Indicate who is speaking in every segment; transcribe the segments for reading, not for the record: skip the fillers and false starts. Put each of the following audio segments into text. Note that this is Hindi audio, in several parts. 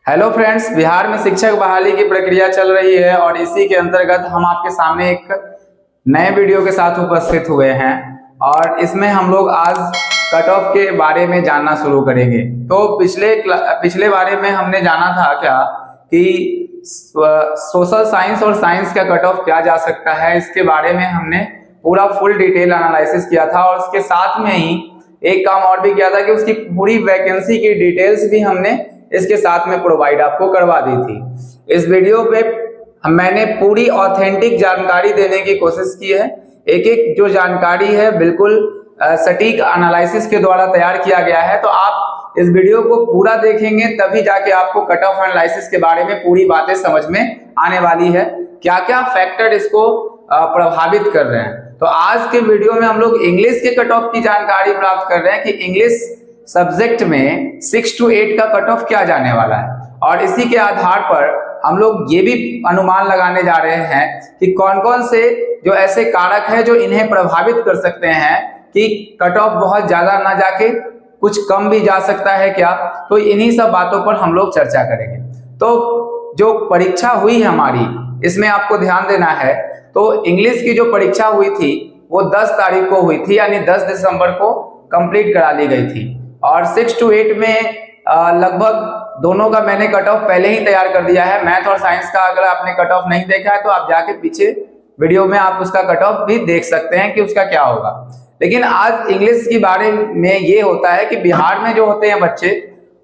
Speaker 1: हेलो फ्रेंड्स, बिहार में शिक्षक बहाली की प्रक्रिया चल रही है और इसी के अंतर्गत हम आपके सामने एक नए वीडियो के साथ उपस्थित हुए हैं और इसमें हम लोग आज कट ऑफ के बारे में जानना शुरू करेंगे। तो पिछले बारे में हमने जाना था क्या कि सोशल साइंस और साइंस का कट ऑफ क्या जा सकता है, इसके बारे में हमने पूरा फुल डिटेल एनालिसिस किया था और उसके साथ में ही एक काम और भी किया था कि उसकी पूरी वैकेंसी की डिटेल्स भी हमने इसके साथ में प्रोवाइड आपको करवा दी थी। इस वीडियो पे मैंने पूरी ऑथेंटिक जानकारी देने की कोशिश की है। एक एक जो जानकारी है बिल्कुल सटीक एनालिसिस के द्वारा तैयार किया गया है। तो आप इस वीडियो को पूरा देखेंगे तभी जाके आपको कट ऑफ एनालिसिस के बारे में पूरी बातें समझ में आने वाली है, क्या क्या फैक्टर इसको प्रभावित कर रहे हैं। तो आज के वीडियो में हम लोग इंग्लिश के कट ऑफ की जानकारी प्राप्त कर रहे हैं कि इंग्लिश सब्जेक्ट में 6 to 8 का कट ऑफ क्या जाने वाला है और इसी के आधार पर हम लोग ये भी अनुमान लगाने जा रहे हैं कि कौन कौन से जो ऐसे कारक है जो इन्हें प्रभावित कर सकते हैं कि कट ऑफ बहुत ज्यादा ना जाके कुछ कम भी जा सकता है क्या। तो इन्हीं सब बातों पर हम लोग चर्चा करेंगे। तो जो परीक्षा हुई हमारी, इसमें आपको ध्यान देना है। तो इंग्लिश की जो परीक्षा हुई थी वो 10 तारीख को हुई थी, यानी 10 दिसंबर को कंप्लीट करा ली गई थी और 6 to 8 में लगभग दोनों का मैंने कट ऑफ पहले ही तैयार कर दिया है। मैथ और साइंस का अगर आपने कट ऑफ नहीं देखा है तो आप जाके पीछे वीडियो में आप उसका कट ऑफ भी देख सकते हैं कि उसका क्या होगा। लेकिन आज इंग्लिश के बारे में ये होता है कि बिहार में जो होते हैं बच्चे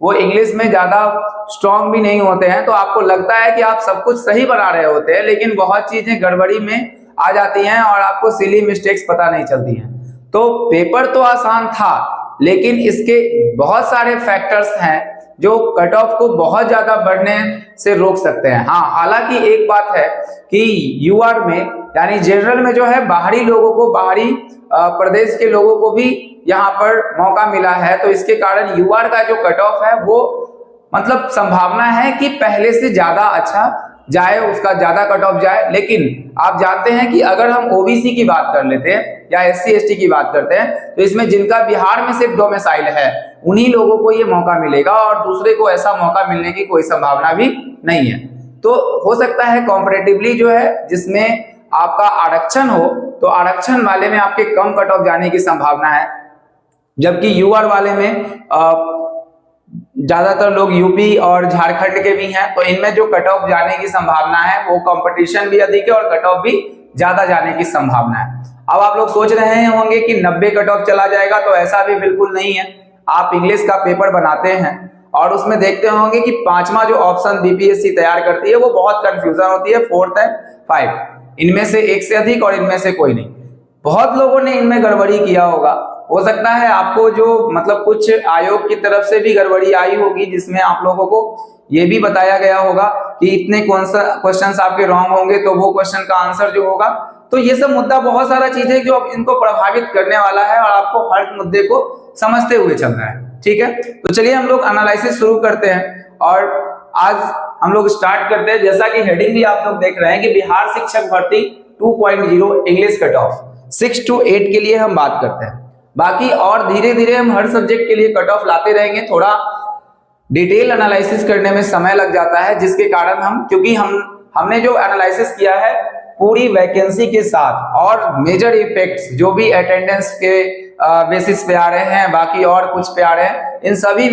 Speaker 1: वो इंग्लिश में ज्यादा स्ट्रांग भी नहीं होते हैं। तो आपको लगता है कि आप सब कुछ सही बना रहे होते हैं, लेकिन बहुत चीजें गड़बड़ी में आ जाती हैं और आपको सिली मिस्टेक्स पता नहीं चलती हैं। तो पेपर तो आसान था, लेकिन इसके बहुत सारे फैक्टर्स हैं जो कट ऑफ को बहुत ज्यादा बढ़ने से रोक सकते हैं। हाँ, हालांकि एक बात है कि यूआर में यानी जनरल में जो है बाहरी लोगों को, बाहरी प्रदेश के लोगों को भी यहाँ पर मौका मिला है। तो इसके कारण यूआर का जो कट ऑफ है वो मतलब संभावना है कि पहले से ज्यादा अच्छा जाए, उसका ज्यादा कट ऑफ जाए। लेकिन आप जानते हैं कि अगर हम ओबीसी की बात कर लेते हैं या एससी एसटी की बात करते हैं तो इसमें जिनका बिहार में सिर्फ डोमिसाइल है उन्हीं लोगों को ये मौका मिलेगा और दूसरे को ऐसा मौका मिलने की कोई संभावना भी नहीं है। तो हो सकता है कॉम्परेटिवली जो है जिसमें आपका आरक्षण हो तो आरक्षण वाले में आपके कम कट ऑफ जाने की संभावना है, जबकि यूआर वाले में ज्यादातर लोग यूपी और झारखंड के भी हैं। तो इनमें जो कट ऑफ जाने की संभावना है वो कंपटीशन भी अधिक है और कट ऑफ भी ज्यादा जाने की संभावना है। अब आप लोग सोच रहे होंगे कि 90 कट ऑफ चला जाएगा, तो ऐसा भी बिल्कुल नहीं है। आप इंग्लिश का पेपर बनाते हैं और उसमें देखते होंगे कि 5वां जो ऑप्शन बीपीएससी तैयार करती है वो बहुत कंफ्यूजन होती है, 4th एंड 5, इनमें से एक से अधिक और इनमें से कोई नहीं। बहुत लोगों ने इनमें गड़बड़ी किया होगा। हो सकता है आपको जो मतलब कुछ आयोग की तरफ से भी गड़बड़ी आई होगी जिसमें आप लोगों को ये भी बताया गया होगा कि इतने कौन सा क्वेश्चंस आपके रॉन्ग होंगे तो वो क्वेश्चन का आंसर जो होगा। तो ये सब मुद्दा, बहुत सारा चीजें जो इनको प्रभावित करने वाला है और आपको हर मुद्दे को समझते हुए चलना है। ठीक है, तो चलिए हम लोग एनालिसिस शुरू करते हैं और आज हम लोग स्टार्ट करते हैं। जैसा कि हेडिंग भी आप लोग देख रहे हैं कि बिहार शिक्षक भर्ती 2.0 इंग्लिश कट ऑफ 6 to 8 के लिए हम बात करते हैं। बाकी और धीरे धीरे हम हर सब्जेक्ट के लिए कट ऑफ लाते रहेंगे। थोड़ा डिटेल एनालिसिस करने में समय लग जाता है, जिसके कारण क्योंकि हमने जो एनालिसिस किया है पूरी वैकेंसी के साथ और मेजर इफेक्ट्स जो भी अटेंडेंस के बेसिस पे आ रहे हैं, बाकी और कुछ पे आ रहे हैं, इन सभी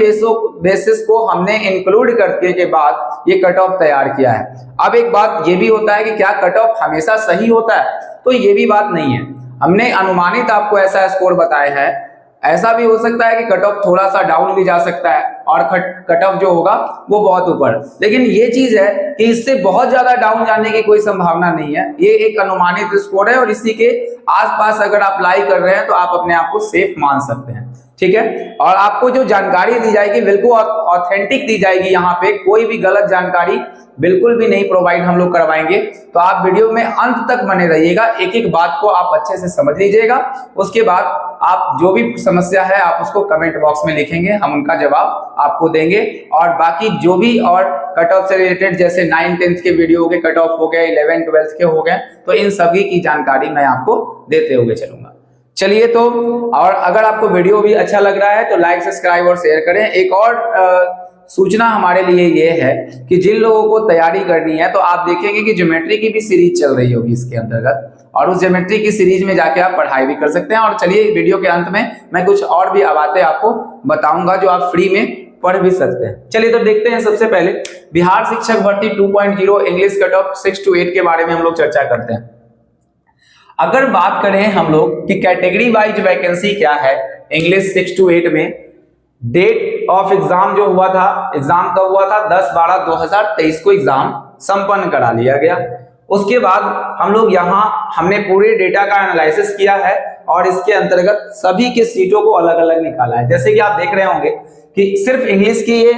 Speaker 1: बेसिस को हमने इंक्लूड करके के बाद ये कट ऑफ तैयार किया है। अब एक बात ये भी होता है कि क्या कट ऑफ हमेशा सही होता है, तो ये भी बात नहीं है। हमने अनुमानित आपको ऐसा स्कोर बताया है, ऐसा भी हो सकता है कि कट ऑफ थोड़ा सा डाउन भी जा सकता है और कट ऑफ जो होगा वो बहुत ऊपर। लेकिन ये चीज है कि इससे बहुत ज्यादा डाउन जाने की कोई संभावना नहीं है। ये एक अनुमानित स्कोर है और इसी के आसपास अगर आप अप्लाई कर रहे हैं तो आप अपने आप को सेफ मान सकते हैं। ठीक है, और आपको जो जानकारी दी जाएगी बिल्कुल ऑथेंटिक दी जाएगी। यहाँ पे कोई भी गलत जानकारी बिल्कुल भी नहीं प्रोवाइड हम लोग करवाएंगे। तो आप वीडियो में अंत तक बने रहिएगा, एक एक बात को आप अच्छे से समझ लीजिएगा। उसके बाद आप जो भी समस्या है आप उसको कमेंट बॉक्स में लिखेंगे, हम उनका जवाब आपको देंगे। और बाकी जो भी और कट ऑफ से रिलेटेड जैसे 9th 10th के वीडियो के कट ऑफ हो गए, 11th 12th के हो गए, तो इन सभी की जानकारी मैं आपको देते हुए चलूंगा। चलिए, तो और अगर आपको वीडियो भी अच्छा लग रहा है तो लाइक, सब्सक्राइब और शेयर करें। एक और सूचना हमारे लिए ये है कि जिन लोगों को तैयारी करनी है तो आप देखेंगे कि ज्योमेट्री की भी सीरीज चल रही होगी इसके अंतर्गत, और उस ज्योमेट्री की सीरीज में जाके आप पढ़ाई भी कर सकते हैं। और चलिए वीडियो के अंत में मैं कुछ और भी बातें आपको बताऊंगा जो आप फ्री में पढ़ भी सकते हैं। चलिए तो देखते हैं। सबसे पहले बिहार शिक्षक भर्ती 2.0 इंग्लिश कट ऑफ 6 to 8 के बारे में हम लोग चर्चा करते हैं। अगर बात करें हम लोग कि कैटेगरी वाइज वैकेंसी क्या है इंग्लिश 6 to 8 में, डेट ऑफ एग्जाम जो हुआ था, एग्जाम कब हुआ था, 10/12/2023 को एग्जाम संपन्न करा लिया गया। उसके बाद हम लोग यहाँ हमने पूरे डेटा का एनालिसिस किया है और इसके अंतर्गत सभी के सीटों को अलग अलग निकाला है। जैसे कि आप देख रहे होंगे कि सिर्फ इंग्लिश की ये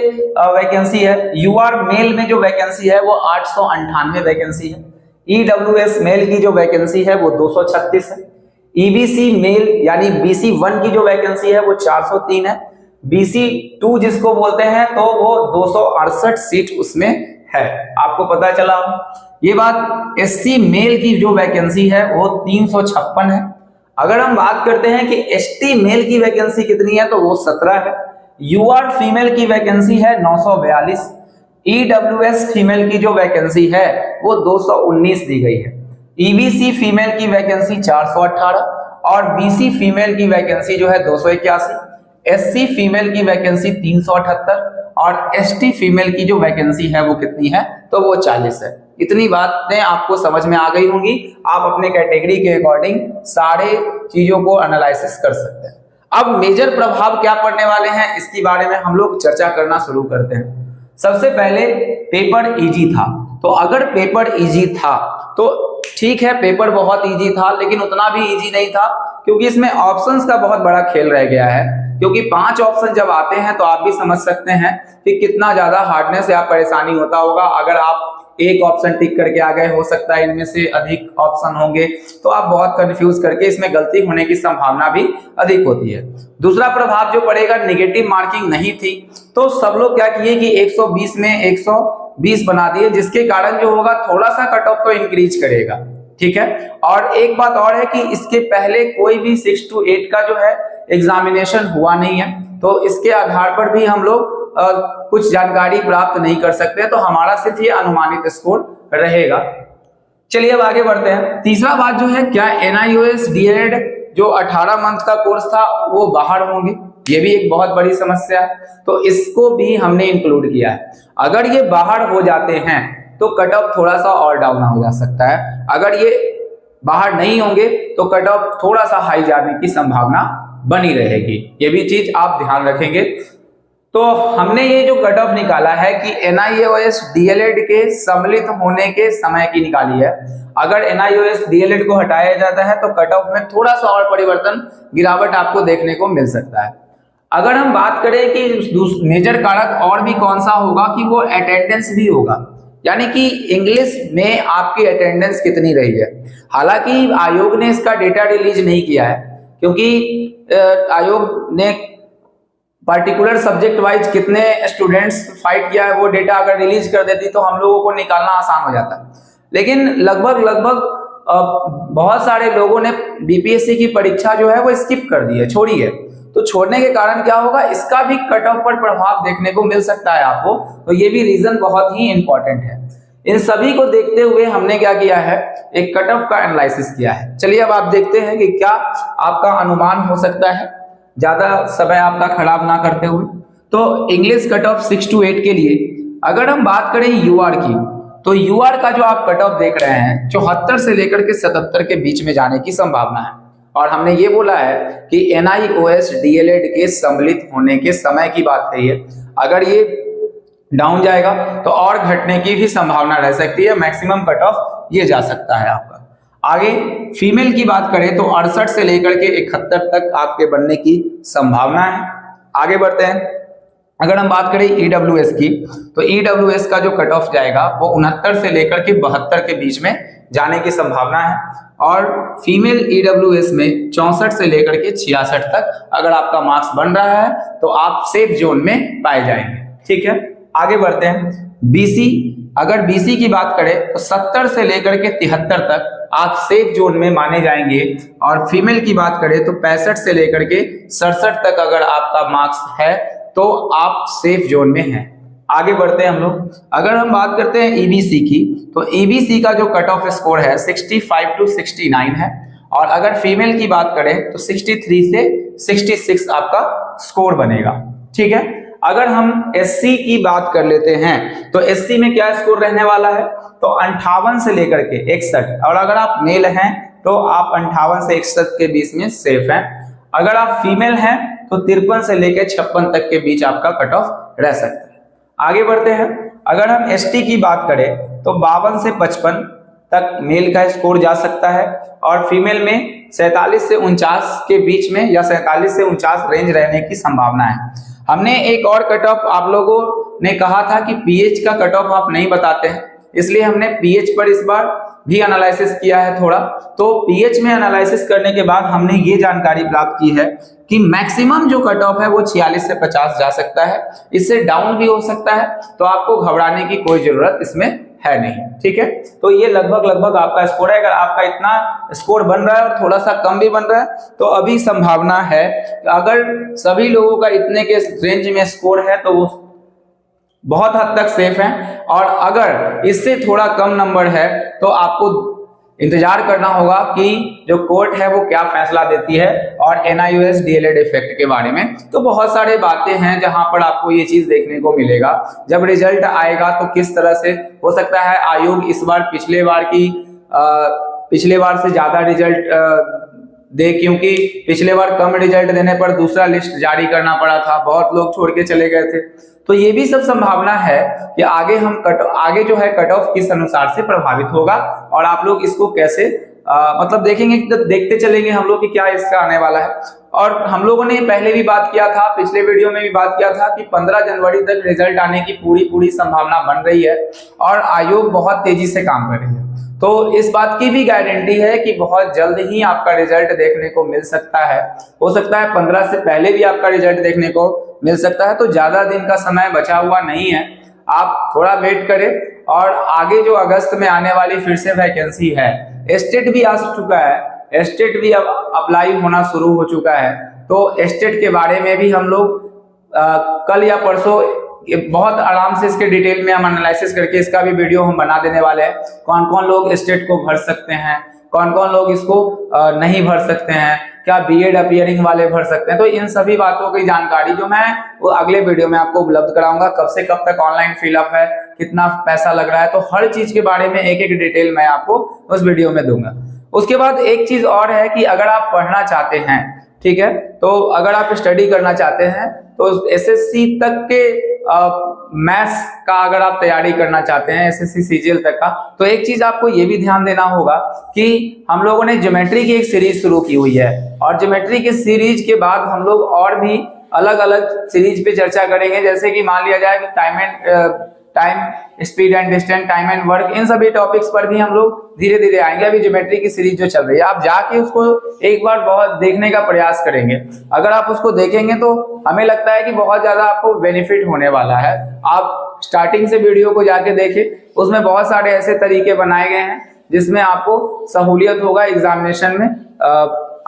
Speaker 1: वैकेंसी है। यूआर मेल में जो वैकेंसी है वो 898 वैकेंसी है। ईडब्ल्यूएस मेल की जो वैकेंसी है वो 236 है। ईबीसी मेल यानी बीसी 1 की जो वैकेंसी है वो 403 है। बीसी 2 जिसको बोलते हैं तो वो 268 सीट उसमें है, आपको पता चला। ये बात एससी मेल की जो वैकेंसी है वो 356 है। अगर हम बात करते हैं कि एसटी मेल की वैकेंसी कितनी है तो वो 17 है। यूआर फीमेल की वैकेंसी है 942। ईडब्ल्यूएस फीमेल की जो वैकेंसी है वो 219 दी गई है। ईबीसी फीमेल की वैकेंसी 418 और बीसी फीमेल की वैकेंसी जो है 281। एससी फीमेल की वैकेंसी 378 और एसटी फीमेल की जो वैकेंसी है वो कितनी है तो वो 40 है। इतनी बातें आपको समझ में आ गई होंगी। आप अपने कैटेगरी के अकॉर्डिंग सारे चीजों को एनालिसिस कर सकते हैं। अब मेजर प्रभाव क्या पड़ने वाले हैं इसके बारे में हम लोग चर्चा करना शुरू करते हैं। सबसे पहले पेपर इजी था, तो अगर पेपर इजी था तो ठीक है, पेपर बहुत इजी था, लेकिन उतना भी इजी नहीं था क्योंकि इसमें ऑप्शंस का बहुत बड़ा खेल रह गया है। क्योंकि 5 ऑप्शन जब आते हैं तो आप भी समझ सकते हैं कि कितना ज्यादा हार्डनेस या परेशानी होता होगा। अगर आप एक ऑप्शन टिक करके आ गए, हो सकता है इनमें से अधिक ऑप्शन होंगे तो आप बहुत कंफ्यूज करके इसमें गलती होने की संभावना भी अधिक होती है। दूसरा प्रभाव जो पड़ेगा, नेगेटिव मार्किंग नहीं थी तो सब लोग क्या किए कि 120 में 120 बना दिए, जिसके कारण जो होगा थोड़ा सा कट ऑफ तो इंक्रीज करेगा। ठीक है। और एक बात और है कि इसके पहले कोई भी 6 to 8 का जो है एग्जामिनेशन हुआ नहीं है, तो इसके आधार पर भी हम लोग कुछ जानकारी प्राप्त नहीं कर सकते, तो हमारा सिर्फ ये अनुमानित स्कोर रहेगा। चलिए अब आगे बढ़ते हैं। तीसरा बात जो है, क्या एनआईओएस डीएलएड जो 18 मंथ का कोर्स था वो बाहर होंगे, ये भी एक बहुत बड़ी समस्या है, तो इसको भी हमने इंक्लूड किया है। अगर ये बाहर हो जाते हैं तो कट ऑफ थोड़ा सा और डाउन हो जा सकता है। अगर ये बाहर नहीं होंगे तो कट ऑफ थोड़ा सा हाई जाने की संभावना बनी रहेगी, ये भी चीज आप ध्यान रखेंगे। तो हमने ये जो कट ऑफ निकाला है कि एनआईओएस डीएलएड के सम्मिलित होने के समय की निकाली है। अगर एनआईओएस डीएलएड को हटाया जाता है तो कट ऑफ में थोड़ा सा और परिवर्तन, गिरावट आपको देखने को मिल सकता है। अगर हम बात करें कि मेजर कारक और भी कौन सा होगा, कि वो अटेंडेंस भी होगा, यानी कि इंग्लिश में आपकी अटेंडेंस कितनी रही है। हालांकि आयोग ने इसका डेटा रिलीज नहीं किया है, क्योंकि आयोग ने पर्टिकुलर सब्जेक्ट वाइज कितने स्टूडेंट्स फाइट किया है वो डेटा अगर रिलीज कर देती तो हम लोगों को निकालना आसान हो जाता। लेकिन लगभग बहुत सारे लोगों ने बीपीएससी की परीक्षा जो है वो स्किप कर दी है, छोड़ी है। तो छोड़ने के कारण क्या होगा, इसका भी कट ऑफ पर प्रभाव देखने को मिल सकता है आपको, तो ये भी रीजन बहुत ही इंपॉर्टेंट है। इन सभी को देखते हुए हमने क्या किया है, एक कट ऑफ का एनालिसिस किया है। चलिए अब आप देखते हैं कि क्या आपका अनुमान हो सकता है, ज्यादा समय आपका खराब ना करते हुए। तो इंग्लिश कट ऑफ 6 to 8 के लिए अगर हम बात करें यूआर की, तो यूआर का जो आप कट ऑफ देख रहे हैं 74 से लेकर के 77 के बीच में जाने की संभावना है। और हमने ये बोला है कि एनआईओएस डीएलएड के सम्मिलित होने के समय की बात है ये, अगर ये डाउन जाएगा तो और घटने की भी संभावना रह सकती है। मैक्सिमम कट ऑफ ये जा सकता है आपका। आगे फीमेल की बात करें तो 68 से लेकर के 71 तक आपके बनने की संभावना है। आगे बढ़ते हैं। अगर हम बात करें ईडब्ल्यूएस की, तो ईडब्ल्यूएस का जो कट ऑफ जाएगा वो 69 से लेकर के 72 के बीच में जाने की संभावना है। और फीमेल ईडब्ल्यूएस में 64 से लेकर के 66 तक अगर आपका मार्क्स बन रहा है तो आप सेफ जोन में पाए जाएंगे। ठीक है, आगे बढ़ते हैं। बीसी, अगर बीसी की बात करें तो 70 से लेकर के 73 तक आप सेफ जोन में माने जाएंगे। और फीमेल की बात करें तो 65 से लेकर के 67 तक अगर आपका मार्क्स है तो आप सेफ जोन में हैं। आगे बढ़ते हैं हम लोग। अगर हम बात करते हैं ईबीसी की, तो ईबीसी का जो कट ऑफ स्कोर है 65 to 69 है, और अगर फीमेल की बात करें तो 63 से 66 आपका स्कोर बनेगा। ठीक है, अगर हम एससी की बात कर लेते हैं तो एससी में क्या स्कोर रहने वाला है, तो 58 से लेकर के 61, और अगर आप मेल हैं तो आप 58 से 61 के बीच में सेफ हैं। अगर आप फीमेल हैं तो 53 से लेकर 56 तक के बीच आपका कट ऑफ रह सकता है। आगे बढ़ते हैं। अगर हम एसटी की बात करें तो 52 से 55 तक मेल का स्कोर जा सकता है, और फीमेल में 47 से 49 के बीच में या 47 से 49 रेंज रहने की संभावना है। हमने एक और कट ऑफ आप लोगों ने कहा था कि पीएच का कट ऑफ आप नहीं बताते हैं, इसलिए हमने पीएच पर इस बार भी एनालिसिस किया है थोड़ा। तो पीएच में एनालिसिस करने के बाद हमने ये जानकारी प्राप्त की है कि मैक्सिमम जो कट ऑफ है वो 46 से 50 जा सकता है, इससे डाउन भी हो सकता है, तो आपको घबराने की कोई जरूरत इसमें है नहीं। ठीक है, तो ये लगभग आपका स्कोर है। अगर आपका इतना स्कोर बन रहा है और थोड़ा सा कम भी बन रहा है तो अभी संभावना है अगर सभी लोगों का इतने के रेंज में स्कोर है तो वो बहुत हद तक सेफ हैं, और अगर इससे थोड़ा कम नंबर है तो आपको इंतजार करना होगा कि जो कोर्ट है वो क्या फैसला देती है, और NIOS DLED इफेक्ट के बारे में। तो बहुत सारे बातें हैं जहां पर आपको ये चीज देखने को मिलेगा। जब रिजल्ट आएगा तो किस तरह से हो सकता है आयोग इस बार पिछले बार से ज्यादा रिजल्ट दे, क्योंकि पिछले बार कम रिजल्ट देने पर दूसरा लिस्ट जारी करना पड़ा था, बहुत लोग छोड़ के चले गए थे। तो ये भी सब संभावना है कि आगे जो है कट ऑफ किस अनुसार से प्रभावित होगा, और आप लोग इसको कैसे मतलब देखेंगे, देखते चलेंगे हम लोग कि क्या इसका आने वाला है। और हम लोगों ने पहले भी बात किया था, पिछले वीडियो में भी बात किया था कि 15 जनवरी तक रिजल्ट आने की पूरी संभावना बन रही है, और आयोग बहुत तेजी से काम कर रही है। तो इस बात की भी गारंटी है कि बहुत जल्द ही आपका रिजल्ट देखने को मिल सकता है। हो सकता है 15 से पहले भी आपका रिजल्ट देखने को मिल सकता है, तो ज्यादा दिन का समय बचा हुआ नहीं है, आप थोड़ा वेट करें। और आगे जो अगस्त में आने वाली फिर से वैकेंसी है, एस्टेट भी आ चुका है, एस्टेट भी अब अप्लाई होना शुरू हो चुका है, तो एस्टेट के बारे में भी हम लोग कल या परसों बहुत आराम से इसके डिटेल में हम एनालिसिस करके इसका भी वीडियो हम बना देने वाले हैं। कौन कौन लोग एस्टेट को भर सकते हैं, कौन कौन लोग इसको नहीं भर सकते हैं, क्या बीएड अपीयरिंग वाले भर सकते हैं, तो इन सभी बातों की जानकारी जो मैं वो अगले वीडियो में आपको उपलब्ध कराऊंगा। कब से कब तक ऑनलाइन फिलअप है, कितना पैसा लग रहा है, तो हर चीज के बारे में एक डिटेल मैं आपको उस वीडियो में दूंगा। उसके बाद एक चीज और है कि अगर आप पढ़ना चाहते हैं, ठीक है, तो अगर आप स्टडी करना चाहते हैं तो एसएससी तक के मैथ्स का अगर आप तैयारी करना चाहते हैं, एसएससी सीजीएल तक का, तो एक चीज आपको ये भी ध्यान देना होगा कि हम लोगों ने ज्योमेट्री की एक सीरीज शुरू की हुई है, और ज्योमेट्री की सीरीज के बाद हम लोग और भी अलग अलग सीरीज पे चर्चा करेंगे। जैसे कि मान लिया जाए कि time speed and distance, time and work, इन सभी टॉपिक्स पर भी हम लोग धीरे धीरे आएंगे। अभी ज्योमेट्री की सीरीज जो चल रही है, आप जाके उसको एक बार बहुत देखने का प्रयास करेंगे। अगर आप उसको देखेंगे तो हमें लगता है कि बहुत ज्यादा आपको बेनिफिट होने वाला है। आप स्टार्टिंग से वीडियो को जाके देखें, उसमें बहुत सारे ऐसे तरीके बनाए गए हैं जिसमें आपको सहूलियत होगा एग्जामिनेशन में।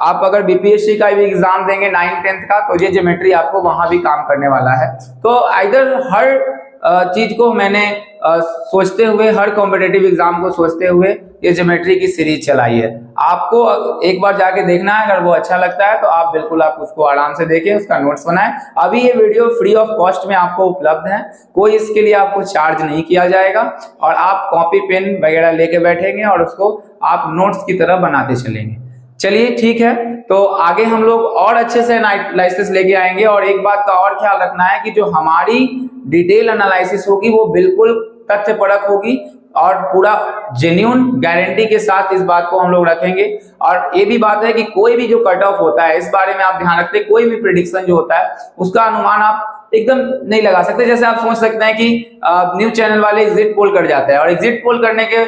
Speaker 1: आप अगर बीपीएससी का भी एग्जाम देंगे 9th-10th का, तो ये ज्योमेट्री आपको वहां भी काम करने वाला है। तो इधर हर चीज को मैंने सोचते हुए, हर कॉम्पिटेटिव एग्जाम को सोचते हुए ये ज्योमेट्री की सीरीज चलाई है। आपको एक बार जाके देखना है, अगर वो अच्छा लगता है तो आप बिल्कुल आप उसको आराम से देखें, उसका नोट्स बनाएं। अभी ये वीडियो फ्री ऑफ कॉस्ट में आपको उपलब्ध है, कोई इसके लिए आपको चार्ज नहीं किया जाएगा, और आप कॉपी पेन वगैरह लेके बैठेंगे और उसको आप नोट्स की तरह बनाते चलेंगे। चलिए ठीक है, तो आगे हम लोग और अच्छे से एनालिसिस लेके आएंगे। और एक बात का और ख्याल रखना है कि जो हमारी डिटेल एनालिसिस होगी वो बिल्कुल तथ्य परक होगी, और पूरा जेन्युइन गारंटी के साथ इस बात को हम लोग रखेंगे। और ये भी बात है कि कोई भी जो कट ऑफ होता है, इस बारे में आप ध्यान रखते हैं, कोई भी प्रेडिक्शन जो होता है उसका अनुमान आप एकदम नहीं लगा सकते। जैसे आप सोच सकते हैं कि न्यूज चैनल वाले एग्जिट पोल कर जाते हैं, और एग्जिट पोल करने के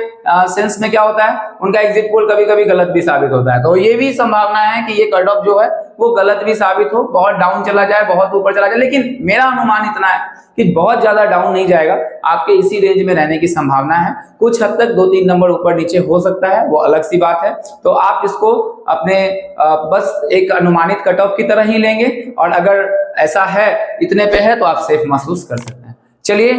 Speaker 1: सेंस में क्या होता है, उनका एग्जिट पोल कभी कभी गलत भी साबित होता है। तो ये भी संभावना है कि ये कट ऑफ जो है वो गलत भी साबित हो, बहुत डाउन चला जाए, बहुत ऊपर चला जाए। लेकिन मेरा अनुमान इतना है कि बहुत ज्यादा डाउन नहीं जाएगा, आपके इसी रेंज में रहने की संभावना है। कुछ हद तक 2-3 नंबर ऊपर नीचे हो सकता है, वो अलग सी बात है। तो आप इसको अपने बस एक अनुमानित कट ऑफ की तरह ही लेंगे, और अगर ऐसा है, इतने पे है, तो आप सेफ महसूस कर सकते हैं। चलिए,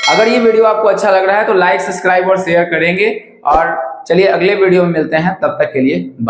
Speaker 1: अगर ये वीडियो आपको अच्छा लग रहा है तो लाइक, सब्सक्राइब और शेयर करेंगे। और चलिए अगले वीडियो में मिलते हैं, तब तक के लिए बाय।